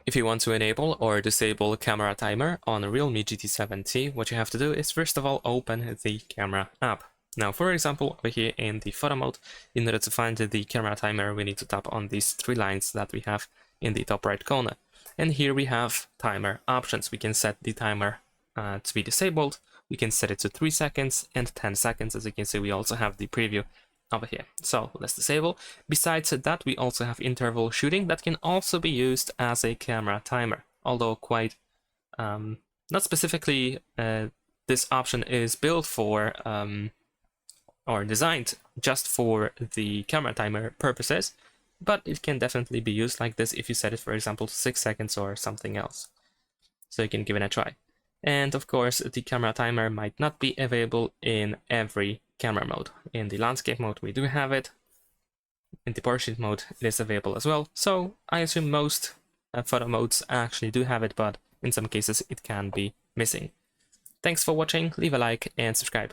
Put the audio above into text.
If you want to enable or disable camera timer on a Realme GT 7T, what you have to do is first of all open the camera app. Now, for example, over here in the photo mode, in order to find the camera timer, we need to tap on these three lines that we have in the top right corner. And here we have timer options. We can set the timer to be disabled. We can set it to 3 seconds and 10 seconds. As you can see, we also have the preview over here. So let's disable. Besides that, we also have interval shooting that can also be used as a camera timer, although quite not specifically this option is built for or designed just for the camera timer purposes, but it can definitely be used like this if you set it, for example, to 6 seconds or something else. So you can give it a try. And of course, the camera timer might not be available in every camera mode. In the landscape mode, we do have it. In the portrait mode, it is available as well. So I assume most photo modes actually do have it, but in some cases it can be missing. Thanks for watching, leave a like and subscribe.